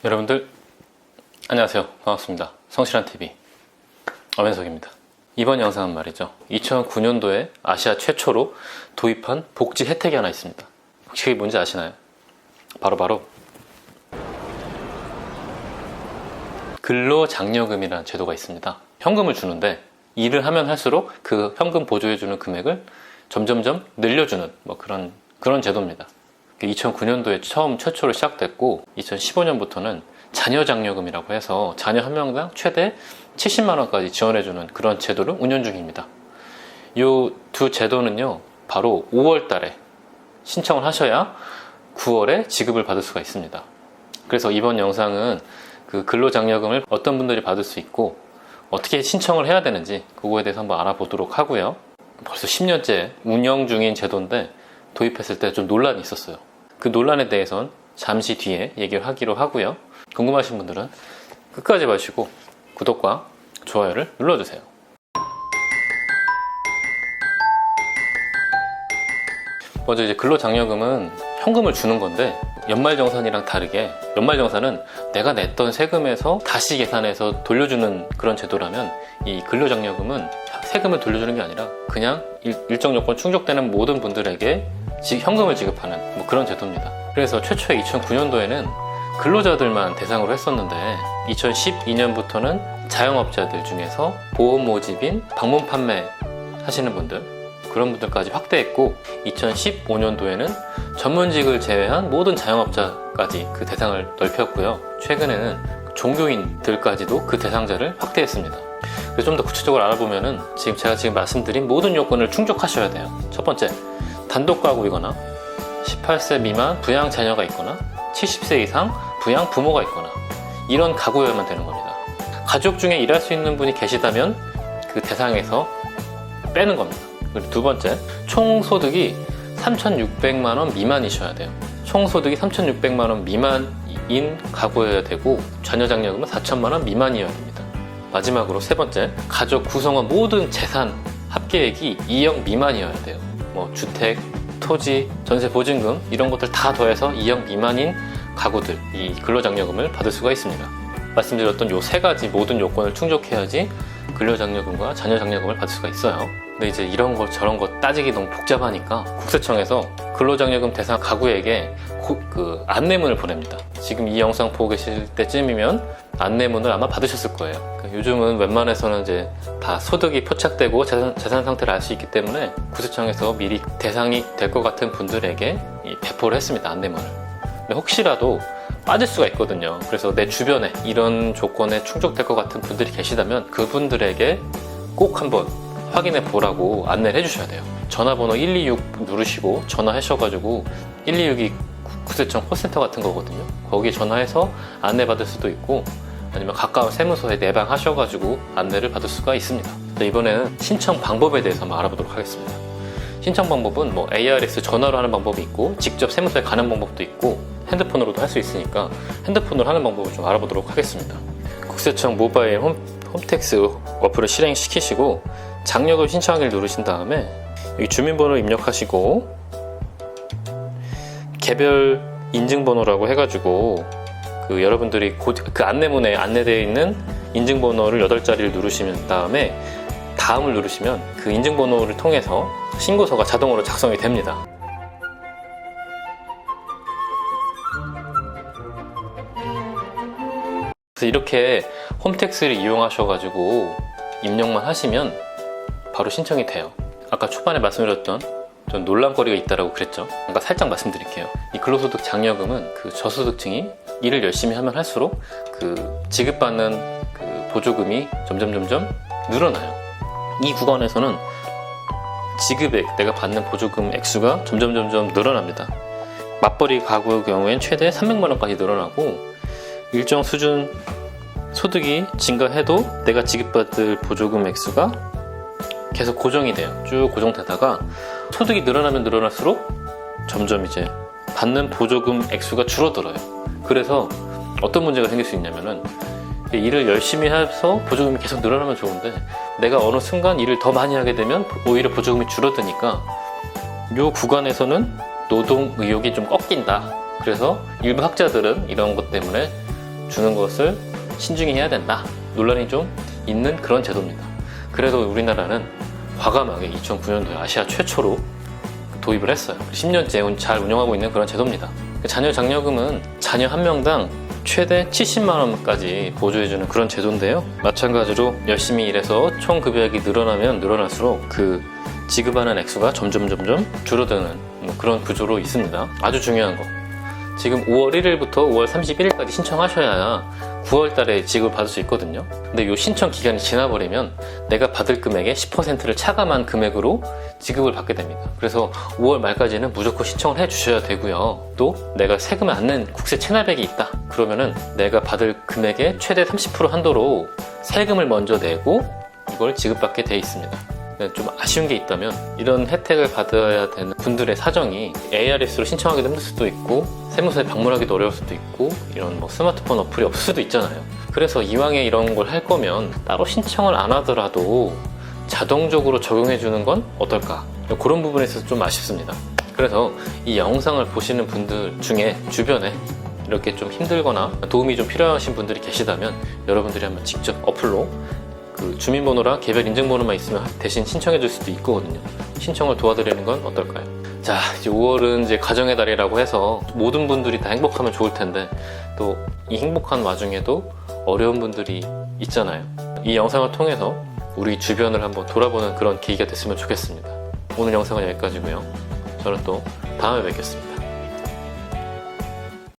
여러분들 안녕하세요. 반갑습니다. 성실한TV 엄현석입니다. 이번 영상은 말이죠, 2009년도에 아시아 최초로 도입한 복지 혜택이 하나 있습니다. 혹시 그게 뭔지 아시나요? 바로 근로장려금이라는 제도가 있습니다. 현금을 주는데 일을 하면 할수록 그 현금 보조해주는 금액을 점점점 늘려주는 그런 제도입니다. 2009년도에 최초로 시작됐고 2015년부터는 자녀장려금이라고 해서 자녀 한 명당 최대 70만원까지 지원해주는 그런 제도를 운영 중입니다. 이 두 제도는요, 바로 5월 달에 신청을 하셔야 9월에 지급을 받을 수가 있습니다. 그래서 이번 영상은 그 근로장려금을 어떤 분들이 받을 수 있고 어떻게 신청을 해야 되는지 그거에 대해서 한번 알아보도록 하고요. 벌써 10년째 운영 중인 제도인데 도입했을 때 좀 논란이 있었어요. 그 논란에 대해서는 잠시 뒤에 얘기를 하기로 하고요. 궁금하신 분들은 끝까지 봐주시고 구독과 좋아요를 눌러주세요. 먼저 이제 근로장려금은 현금을 주는 건데, 연말정산이랑 다르게 연말정산은 내가 냈던 세금에서 다시 계산해서 돌려주는 그런 제도라면, 이 근로장려금은 세금을 돌려주는 게 아니라 그냥 일정 요건 충족되는 모든 분들에게 현금을 지급하는 그런 제도입니다. 그래서 최초에 2009년도에는 근로자들만 대상으로 했었는데 2012년부터는 자영업자들 중에서 보험 모집인 방문 판매 하시는 분들, 그런 분들까지 확대했고, 2015년도에는 전문직을 제외한 모든 자영업자까지 그 대상을 넓혔고요. 최근에는 종교인들까지도 그 대상자를 확대했습니다. 그래서 좀 더 구체적으로 알아보면은 제가 지금 말씀드린 모든 요건을 충족하셔야 돼요. 첫 번째, 단독 가구이거나 18세 미만 부양 자녀가 있거나 70세 이상 부양 부모가 있거나 이런 가구여야만 되는 겁니다. 가족 중에 일할 수 있는 분이 계시다면 그 대상에서 빼는 겁니다. 그리고 두 번째, 총소득이 3,600만원 미만이셔야 돼요. 총소득이 3,600만원 미만인 가구여야 되고, 자녀장려금은 4천만원 미만이어야 됩니다. 마지막으로 세 번째, 가족 구성원 모든 재산 합계액이 2억 미만이어야 돼요. 주택, 토지, 전세 보증금 이런 것들 다 더해서 2억 미만인 가구들, 이 근로장려금을 받을 수가 있습니다. 말씀드렸던 요 세 가지 모든 요건을 충족해야지 근로장려금과 자녀장려금을 받을 수가 있어요. 근데 이제 이런 것 저런 것 따지기 너무 복잡하니까 국세청에서 근로장려금 대상 가구에게 그 안내문을 보냅니다. 지금 이 영상 보고 계실 때쯤이면 안내문을 아마 받으셨을 거예요. 요즘은 웬만해서는 이제 다 소득이 포착되고 재산 상태를 알 수 있기 때문에 국세청에서 미리 대상이 될 것 같은 분들에게 배포를 했습니다. 안내문을. 근데 혹시라도 빠질 수가 있거든요. 그래서 내 주변에 이런 조건에 충족될 것 같은 분들이 계시다면 그분들에게 꼭 한번 확인해 보라고 안내를 해주셔야 돼요. 전화번호 126 누르시고 전화하셔가지고 126이 국세청 콜센터 같은 거거든요. 거기 전화해서 안내 받을 수도 있고, 아니면 가까운 세무서에 내방하셔가지고 안내를 받을 수가 있습니다. 이번에는 신청 방법에 대해서 한번 알아보도록 하겠습니다. 신청 방법은 ARS 전화로 하는 방법이 있고, 직접 세무서에 가는 방법도 있고, 핸드폰으로도 할 수 있으니까 핸드폰으로 하는 방법을 좀 알아보도록 하겠습니다. 국세청 모바일 홈택스 어플을 실행시키시고 장려금 신청하기를 누르신 다음에 여기 주민번호를 입력하시고 개별 인증번호라고 해가지고 여러분들이 그 안내문에 안내되어 있는 인증번호를 8자리를 누르시면 다음에 다음을 누르시면 그 인증번호를 통해서 신고서가 자동으로 작성이 됩니다. 그래서 이렇게 홈택스를 이용하셔가지고 입력만 하시면 바로 신청이 돼요. 아까 초반에 말씀드렸던 좀 논란거리가 있다라고 그랬죠. 아까 살짝 말씀드릴게요. 이 근로소득 장려금은 그 저소득층이 일을 열심히 하면 할수록 그 지급받는 그 보조금이 점점 늘어나요. 이 구간에서는 지급액, 내가 받는 보조금 액수가 점점 늘어납니다. 맞벌이 가구의 경우엔 최대 300만원까지 늘어나고, 일정 수준 소득이 증가해도 내가 지급받을 보조금 액수가 계속 고정이 돼요. 쭉 고정되다가 소득이 늘어나면 늘어날수록 점점 이제 받는 보조금 액수가 줄어들어요. 그래서 어떤 문제가 생길 수 있냐면은, 일을 열심히 해서 보조금이 계속 늘어나면 좋은데 내가 어느 순간 일을 더 많이 하게 되면 오히려 보조금이 줄어드니까 이 구간에서는 노동 의욕이 좀 꺾인다. 그래서 일부 학자들은 이런 것 때문에 주는 것을 신중히 해야 된다. 논란이 좀 있는 그런 제도입니다. 그래도 우리나라는 과감하게 2009년도에 아시아 최초로 도입을 했어요. 10년째 잘 운영하고 있는 그런 제도입니다. 자녀 장려금은 자녀 한 명당 최대 70만 원까지 보조해주는 그런 제도인데요. 마찬가지로 열심히 일해서 총 급여액이 늘어나면 늘어날수록 그 지급하는 액수가 점점 줄어드는 그런 구조로 있습니다. 아주 중요한 거. 지금 5월 1일부터 5월 31일까지 신청하셔야 9월 달에 지급을 받을 수 있거든요. 근데 이 신청 기간이 지나버리면 내가 받을 금액의 10%를 차감한 금액으로 지급을 받게 됩니다. 그래서 5월 말까지는 무조건 신청을 해 주셔야 되고요. 또 내가 세금을 안 낸 국세 체납액이 있다. 그러면은 내가 받을 금액의 최대 30% 한도로 세금을 먼저 내고 이걸 지급받게 돼 있습니다. 좀 아쉬운 게 있다면 이런 혜택을 받아야 되는 분들의 사정이 ARS로 신청하기도 힘들 수도 있고 세무서에 방문하기도 어려울 수도 있고 이런 스마트폰 어플이 없을 수도 있잖아요. 그래서 이왕에 이런 걸 할 거면 따로 신청을 안 하더라도 자동적으로 적용해 주는 건 어떨까? 그런 부분에 있어서 좀 아쉽습니다. 그래서 이 영상을 보시는 분들 중에 주변에 이렇게 좀 힘들거나 도움이 좀 필요하신 분들이 계시다면 여러분들이 한번 직접 어플로 그 주민번호랑 개별 인증번호만 있으면 대신 신청해 줄 수도 있거든요. 신청을 도와드리는 건 어떨까요? 자, 이제 5월은 이제 가정의 달이라고 해서 모든 분들이 다 행복하면 좋을 텐데 또 이 행복한 와중에도 어려운 분들이 있잖아요. 이 영상을 통해서 우리 주변을 한번 돌아보는 그런 계기가 됐으면 좋겠습니다. 오늘 영상은 여기까지고요. 저는 또 다음에 뵙겠습니다.